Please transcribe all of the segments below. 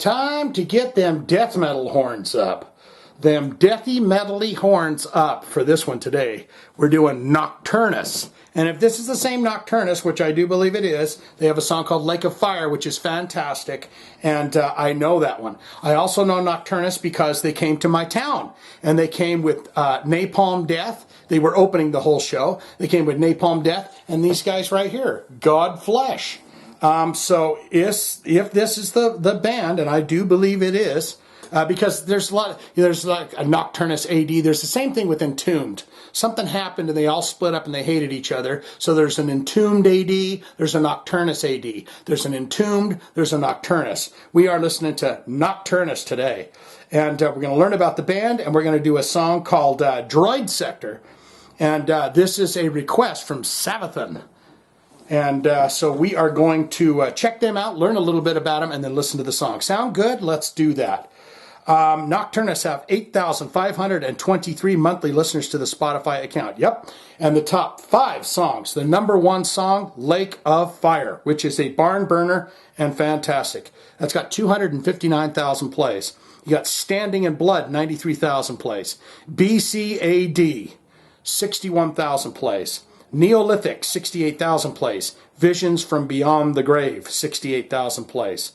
Time to get them death metal horns up. Them deathy metally horns up for this one today. We're doing Nocturnus. And if this is the same Nocturnus, which I do believe it is, they have a song called Lake of Fire, which is fantastic. And I know that one. I also know Nocturnus because they came to my town. And they came with Napalm Death. They were opening the whole show. They came with Napalm Death. And these guys right here, God Flesh. So if this is the band, and I do believe it is, because there's like a Nocturnus AD. There's the same thing with Entombed. Something happened and they all split up and they hated each other. So there's an Entombed AD, there's a Nocturnus AD. There's an Entombed, there's a Nocturnus. We are listening to Nocturnus today. And we're going to learn about the band, and we're going to do a song called Droid Sector. And this is a request from Savathun. And so we are going to check them out, learn a little bit about them, and then listen to the song. Sound good? Let's do that. Nocturnus have 8,523 monthly listeners to the Spotify account. Yep. And the top 5 songs. The number 1 song, Lake of Fire, which is a barn burner and fantastic. That's got 259,000 plays. You got Standing in Blood, 93,000 plays. BCAD, 61,000 plays. Neolithic, 68,000 plays. Visions from Beyond the Grave, 68,000 plays.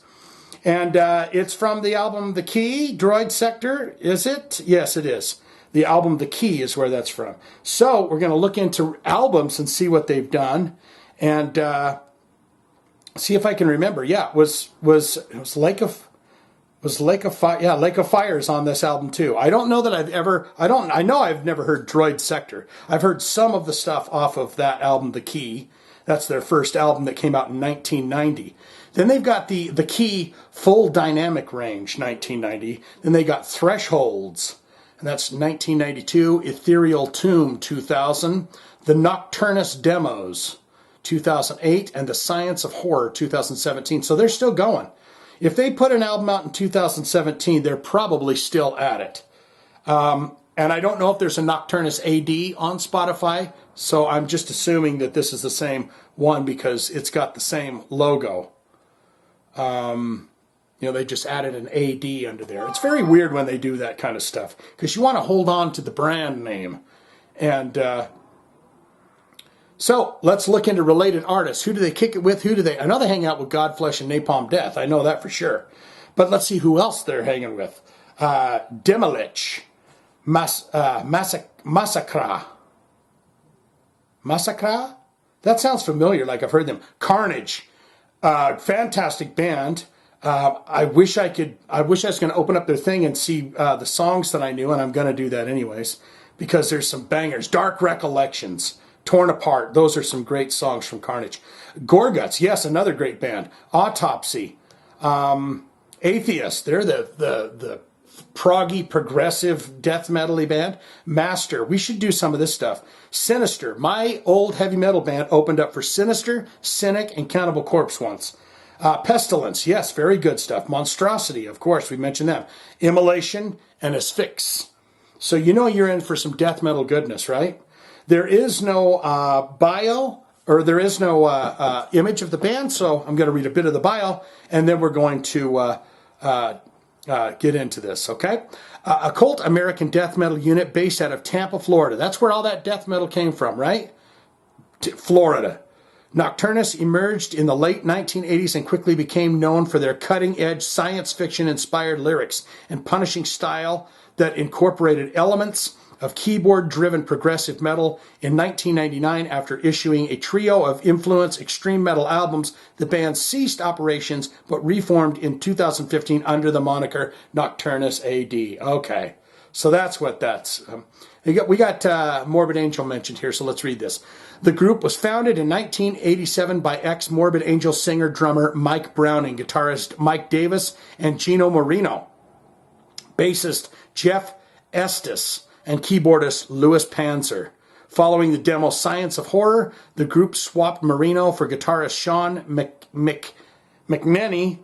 And it's from the album The Key, Droid Sector, is it? Yes, it is. The album The Key is where that's from. So we're going to look into albums and see what they've done, and see if I can remember. Yeah, it was Lake of Fire. Yeah, Lake of Fire is on this album too. I don't know that I know I've never heard Droid Sector. I've heard some of the stuff off of that album, The Key. That's their first album that came out in 1990. Then they've got the Key Full Dynamic Range, 1990. Then they got Thresholds, and that's 1992. Ethereal Tomb, 2000. The Nocturnus Demos, 2008. And The Science of Horror, 2017. So they're still going. If they put an album out in 2017, they're probably still at it. And I don't know if there's a Nocturnus AD on Spotify, so I'm just assuming that this is the same one because it's got the same logo. They just added an AD under there. It's very weird when they do that kind of stuff because you want to hold on to the brand name. And so let's look into related artists. Who do they kick it with? I know they hang out with Godflesh and Napalm Death. I know that for sure. But let's see who else they're hanging with. Demolich, Massacra. Massacra? That sounds familiar, like I've heard them. Carnage. Fantastic band. I wish I was going to open up their thing and see the songs that I knew, and I'm going to do that anyways, because there's some bangers. Dark Recollections, Torn Apart. Those are some great songs from Carnage. Gorguts, yes, another great band. Autopsy. Atheist, they're the proggy, progressive, death metal-y band. Master, we should do some of this stuff. Sinister, my old heavy metal band opened up for Sinister, Cynic, and Cannibal Corpse once. Pestilence, yes, very good stuff. Monstrosity, of course, we mentioned them. Immolation and Asphyx. So you know you're in for some death metal goodness, right? There is no bio, or there is no image of the band, so I'm going to read a bit of the bio, and then we're going to get into this, okay? A cult American death metal unit based out of Tampa, Florida. That's where all that death metal came from, right? Florida. Nocturnus emerged in the late 1980s and quickly became known for their cutting-edge science fiction-inspired lyrics and punishing style that incorporated elements of keyboard-driven progressive metal. In 1999, after issuing a trio of influence extreme metal albums, the band ceased operations but reformed in 2015 under the moniker Nocturnus AD. Okay, so that's what that's. We got Morbid Angel mentioned here, so let's read this. The group was founded in 1987 by ex-Morbid Angel singer-drummer Mike Browning, guitarist Mike Davis, and Gino Marino, bassist Jeff Estes, and keyboardist Louis Panzer. Following the demo Science of Horror, the group swapped Marino for guitarist Sean McManey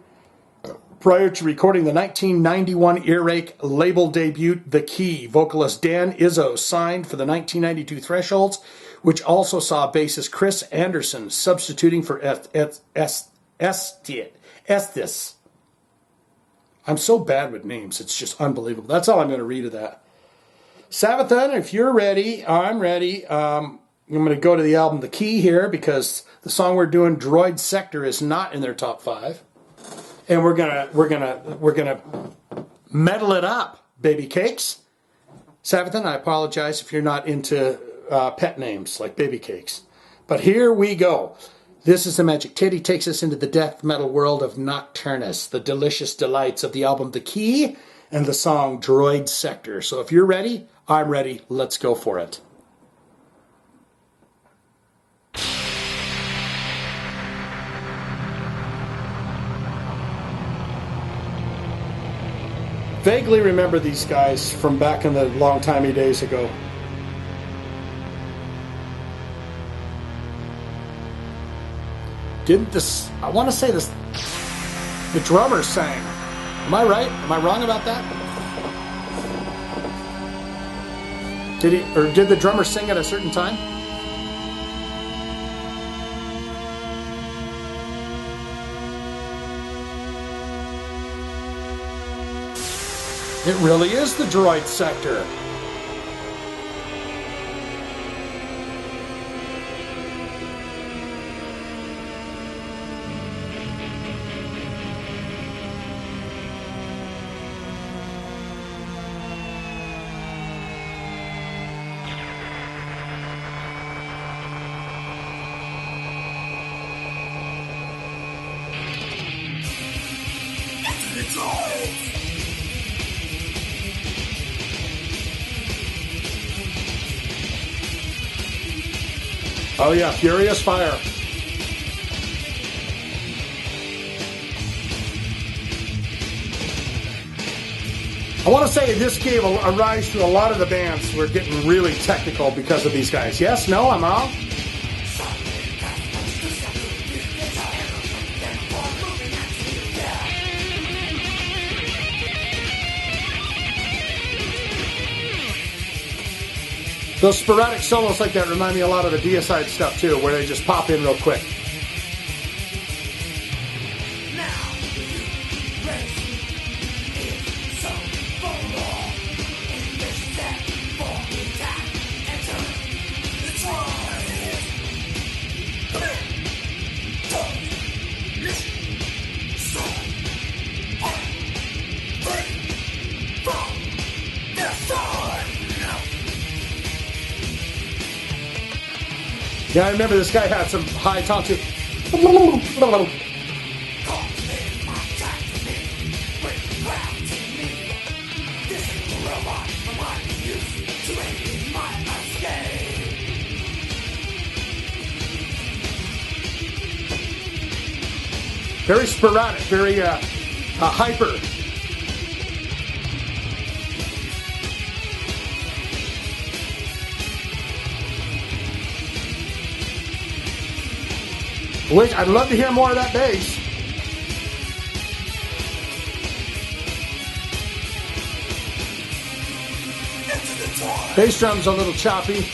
prior to recording the 1991 Earache label debut, The Key. Vocalist Dan Izzo signed for the 1992 Thresholds, which also saw bassist Chris Anderson substituting for Estes. I'm so bad with names. It's just unbelievable. That's all I'm going to read of that. Savathun, if you're ready, I'm ready. I'm going to go to the album The Key here because the song we're doing, Droid Sector, is not in their top 5. And we're gonna metal it up, baby cakes. Savathun, I apologize if you're not into pet names like baby cakes. But here we go. This is the Magic Titty, takes us into the death metal world of Nocturnus, the delicious delights of the album The Key and the song Droid Sector. So if you're ready, I'm ready. Let's go for it. Vaguely remember these guys from back in the long-timey days ago. Didn't this, I want to say this, the drummer sang. Am I right? Am I wrong about that? Did the drummer sing at a certain time? It really is the Droid Sector. Oh yeah, Furious Fire. I want to say this gave a rise to a lot of the bands who are getting really technical because of these guys. Yes? No? I'm wrong? Those sporadic solos like that remind me a lot of the Deicide stuff too, where they just pop in real quick. Yeah, I remember this guy had some high tone too. Very sporadic, very hyper. I'd love to hear more of that bass. Bass drum's a little choppy.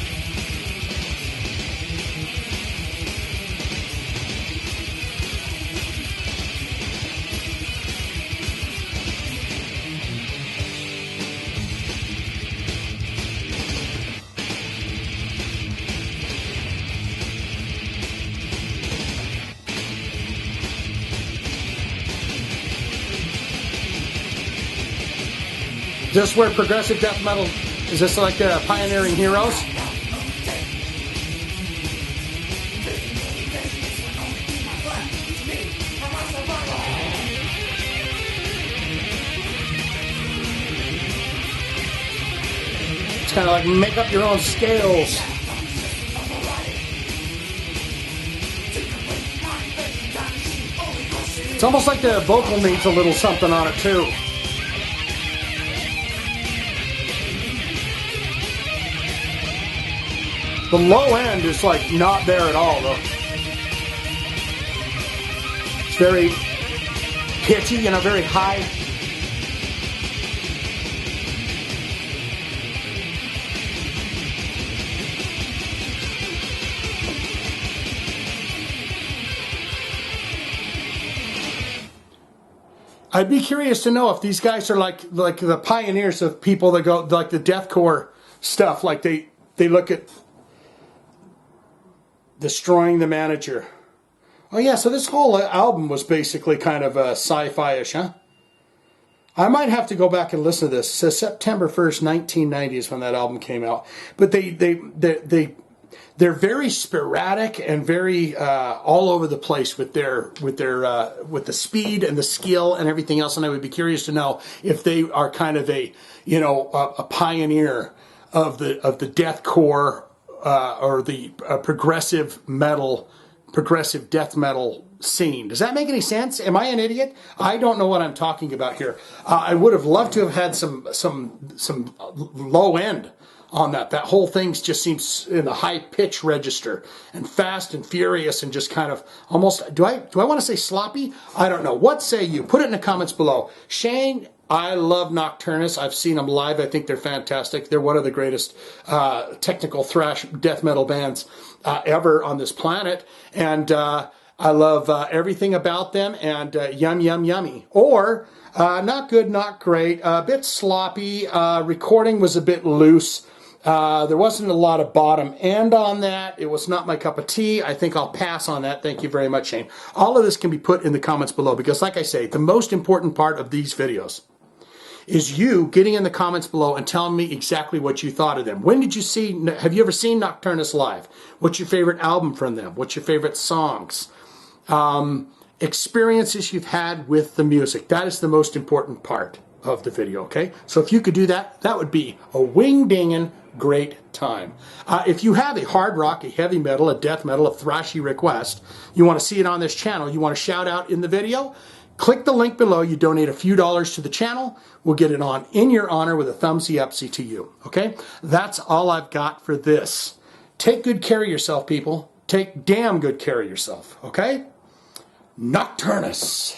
Is this where progressive death metal, is this like pioneering heroes? It's kind of like make up your own scales. It's almost like the vocal needs a little something on it too. The low end is like not there at all though. It's very pitchy and a very high. I'd be curious to know if these guys are like the pioneers of people that go like the deathcore stuff. Like they look at Destroying the Manager. Oh yeah, so this whole album was basically kind of sci-fi-ish, huh? I might have to go back and listen to this. It says September 1st, 1990 is when that album came out. But they're very sporadic and very all over the place with the speed and the skill and everything else. And I would be curious to know if they are kind of a pioneer of the deathcore or the progressive death metal scene. Does that make any sense? Am I an idiot? I don't know what I'm talking about here. I would have loved to have had some low end on that. That whole thing just seems in the high pitch register and fast and furious and just kind of almost, do I want to say sloppy? I don't know. What say you? Put it in the comments below. Shane, I love Nocturnus. I've seen them live. I think they're fantastic. They're one of the greatest technical thrash death metal bands ever on this planet. And I love everything about them, and yummy. Or not good, not great, a bit sloppy. Recording was a bit loose. There wasn't a lot of bottom end on that. It was not my cup of tea. I think I'll pass on that. Thank you very much, Shane. All of this can be put in the comments below because, like I say, the most important part of these videos is you getting in the comments below and telling me exactly what you thought of them. When did you see, have you ever seen Nocturnus live? What's your favorite album from them? What's your favorite songs? Experiences you've had with the music. That is the most important part of the video, okay? So if you could do that, that would be a wing-dinging great time. If you have a hard rock, a heavy metal, a death metal, a thrashy request, you want to see it on this channel, you want to shout out in the video, click the link below. You donate a few dollars to the channel. We'll get it on in your honor with a thumbsy-upsy to you, okay? That's all I've got for this. Take good care of yourself, people. Take damn good care of yourself, okay? Nocturnus.